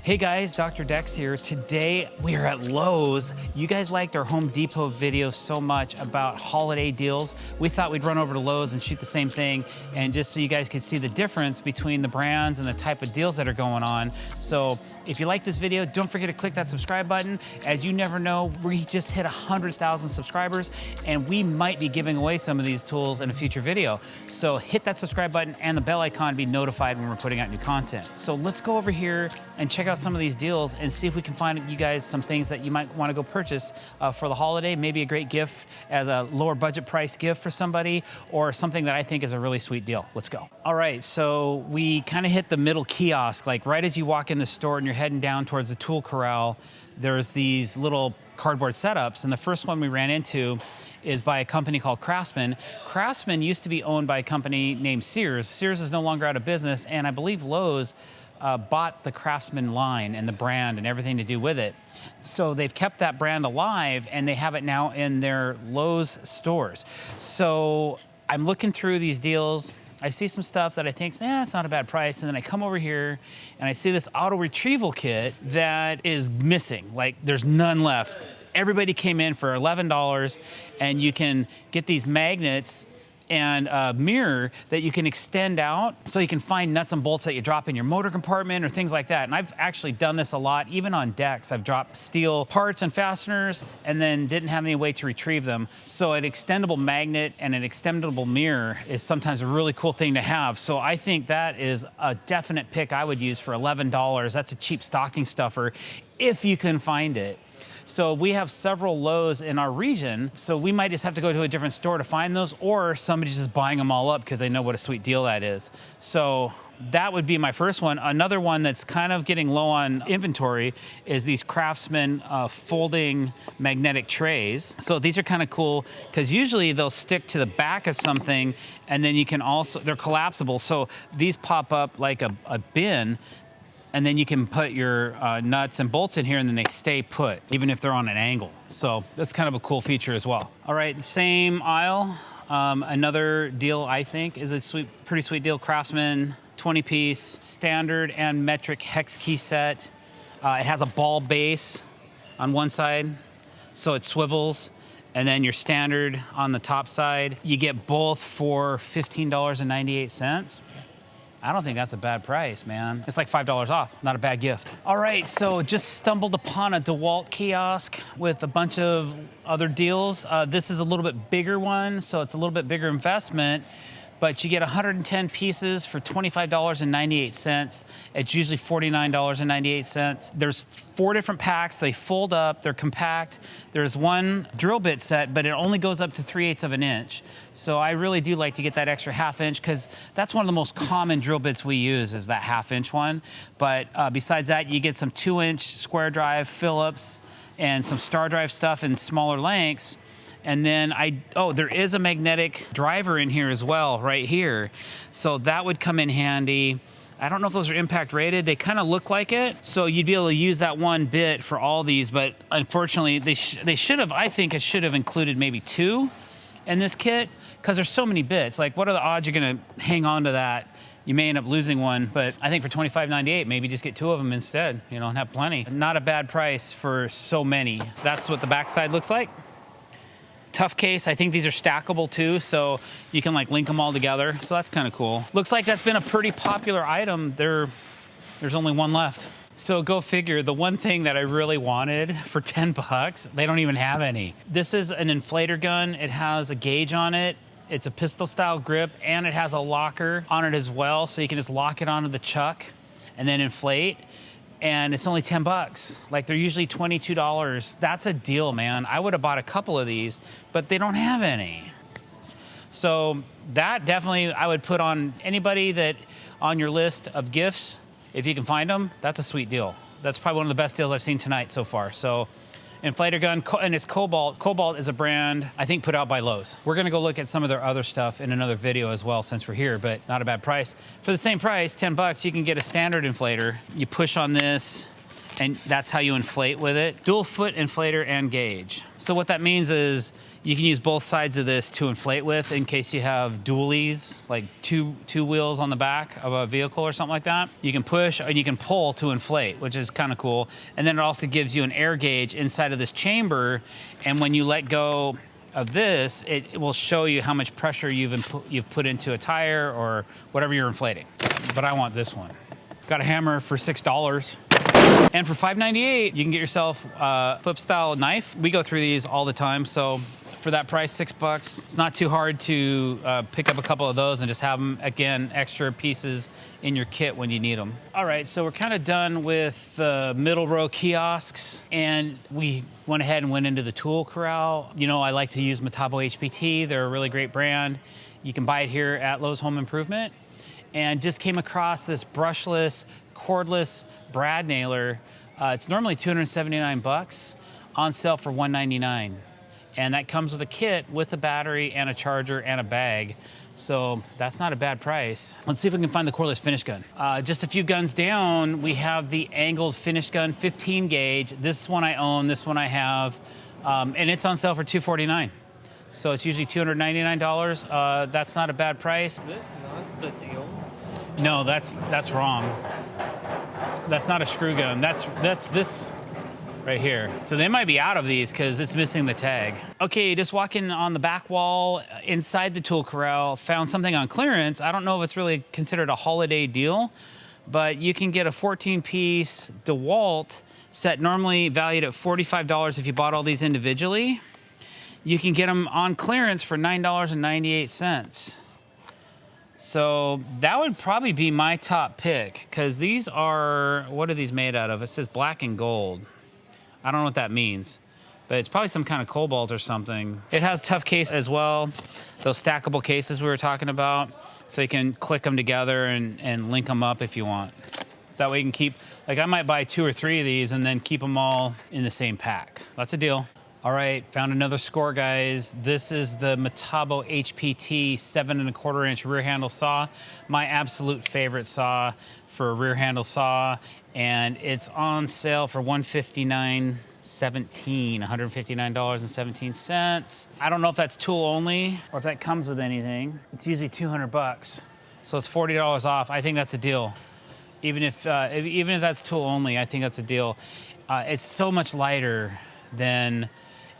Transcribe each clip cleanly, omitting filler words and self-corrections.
Hey guys, drdecks here. Today we are at Lowe's. You guys liked our Home Depot video so much about holiday deals. We thought we'd run over to Lowe's and shoot the same thing, and just so you guys could see the difference between the brands and the type of deals that are going on. So if you like this video, don't forget to click that subscribe button. As you never know, we just hit 100,000 subscribers and we might be giving away some of these tools in a future video. So hit that subscribe button and the bell icon to be notified when we're putting out new content. So let's go over here and check out some of these deals and see if we can find you guys some things that you might want to go purchase for the holiday. Maybe a great gift as a lower budget price gift for somebody, or something that I think is a really sweet deal. Let's go. All right, so we kind of hit the middle kiosk, like right as you walk in the store and you're heading down towards the tool corral. There's these little cardboard setups, and the first one we ran into is by a company called Craftsman. Craftsman used to be owned by a company named Sears. Sears is no longer out of business, and I believe Lowe's bought the Craftsman line and the brand and everything to do with it. So they've kept that brand alive and they have it now in their Lowe's stores. So I'm looking through these deals. I see some stuff that I think, it's not a bad price. And then I come over here and I see this auto retrieval kit that is missing. Like there's none left. Everybody came in for $11 and you can get these magnets and a mirror that you can extend out so you can find nuts and bolts that you drop in your motor compartment or things like that. And I've actually done this a lot, even on decks. I've dropped steel parts and fasteners and then didn't have any way to retrieve them. So an extendable magnet and an extendable mirror is sometimes a really cool thing to have. So I think that is a definite pick I would use for $11. That's a cheap stocking stuffer if you can find it. So we have several Lowe's in our region, so we might just have to go to a different store to find those, or somebody's just buying them all up because they know what a sweet deal that is. So that would be my first one. Another one that's kind of getting low on inventory is these Craftsman folding magnetic trays. So these are kind of cool because usually they'll stick to the back of something, and then you can also, they're collapsible. So these pop up like a bin, and then you can put your nuts and bolts in here and then they stay put, even if they're on an angle. So that's kind of a cool feature as well. All right, same aisle. Another deal I think is a pretty sweet deal. Craftsman 20-piece standard and metric hex key set. It has a ball base on one side, so it swivels. And then your standard on the top side. You get both for $15.98. I don't think that's a bad price, man. It's like $5 off, not a bad gift. All right, so just stumbled upon a DeWalt kiosk with a bunch of other deals. This is a little bit bigger one, so it's a little bit bigger investment, but you get 110 pieces for $25.98. It's usually $49.98. There's 4 different packs. They fold up, they're compact. There's one drill bit set, but it only goes up to 3/8 of an inch. So I really do like to get that extra 1/2 inch because that's one of the most common drill bits we use is that 1/2 inch one. But besides that, you get some 2-inch square drive Phillips and some star drive stuff in smaller lengths. And then there is a magnetic driver in here as well, right here. So that would come in handy. I don't know if those are impact rated. They kind of look like it. So you'd be able to use that one bit for all these, but unfortunately they should have, I think it should have included maybe 2 in this kit because there's so many bits. Like what are the odds you're gonna hang on to that? You may end up losing one, but I think for $25.98, maybe just get 2 of them instead, and have plenty. Not a bad price for so many. That's what the backside looks like. Tough case. I think these are stackable too, so you can like link them all together. So that's kind of cool. Looks like that's been a pretty popular item. There's only one left. So go figure, the one thing that I really wanted for 10 bucks, they don't even have any. This is an inflator gun. It has a gauge on it. It's a pistol style grip, and it has a locker on it as well, so you can just lock it onto the chuck and then inflate. And it's only 10 bucks. Like they're usually $22. That's a deal, man. I would have bought a couple of these, but they don't have any. So that definitely I would put on anybody that on your list of gifts, if you can find them, that's a sweet deal. That's probably one of the best deals I've seen tonight so far. So inflator gun, and it's Kobalt. Kobalt is a brand, I think, put out by Lowe's. We're gonna go look at some of their other stuff in another video as well since we're here, but not a bad price. For the same price, 10 bucks, you can get a standard inflator. You push on this, and that's how you inflate with it. Dual foot inflator and gauge. So what that means is you can use both sides of this to inflate with in case you have dualies, like two wheels on the back of a vehicle or something like that. You can push and you can pull to inflate, which is kind of cool. And then it also gives you an air gauge inside of this chamber. And when you let go of this, it will show you how much pressure you've put into a tire or whatever you're inflating. But I want this one. Got a hammer for $6. And for $5.98, you can get yourself a flip style knife. We go through these all the time, so for that price, $6, it's not too hard to pick up a couple of those and just have them, again, extra pieces in your kit when you need them. All right, so we're kind of done with the middle row kiosks, and we went ahead and went into the tool corral. You know, I like to use Metabo HPT. They're a really great brand. You can buy it here at Lowe's Home Improvement. And just came across this brushless, cordless brad nailer. It's normally $279, on sale for $199. And that comes with a kit with a battery and a charger and a bag. So that's not a bad price. Let's see if we can find the cordless finish gun. Just a few guns down, we have the angled finish gun, 15 gauge. This one I own, this one I have, and it's on sale for $249. So it's usually $299. That's not a bad price. Is this not the deal? No, that's wrong. That's not a screw gun. That's this right here. So they might be out of these because it's missing the tag. Okay, just walking on the back wall inside the tool corral, found something on clearance. I don't know if it's really considered a holiday deal, but you can get a 14-piece DeWalt set, normally valued at $45 if you bought all these individually. You can get them on clearance for $9.98. So that would probably be my top pick, because these are, what are these made out of? It says black and gold. I don't know what that means, but it's probably some kind of cobalt or something. It has tough case as well, those stackable cases we were talking about, so you can click them together and link them up if you want. So that way you can keep, like I might buy 2 or 3 of these and then keep them all in the same pack. That's a deal. All right, found another score, guys. This is the Metabo HPT 7¼ rear handle saw. My absolute favorite saw for a rear handle saw, and it's on sale for $159.17. I don't know if that's tool only or if that comes with anything. It's usually $200, so it's $40 off. I think that's a deal. Even if that's tool only, I think that's a deal. It's so much lighter than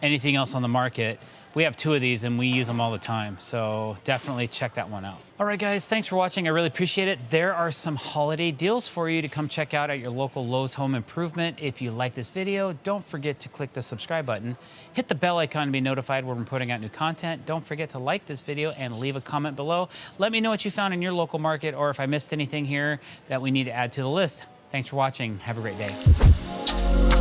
anything else on the market. We have 2 of these and we use them all the time, so definitely check that one out. All right, guys, thanks for watching. I really appreciate it. There are some holiday deals for you to come check out at your local Lowe's Home Improvement. If you like this video, don't forget to click the subscribe button. Hit the bell icon to be notified when we're putting out new content. Don't forget to like this video and leave a comment below. Let me know what you found in your local market, or if I missed anything here that we need to add to the list. Thanks for watching. Have a great day.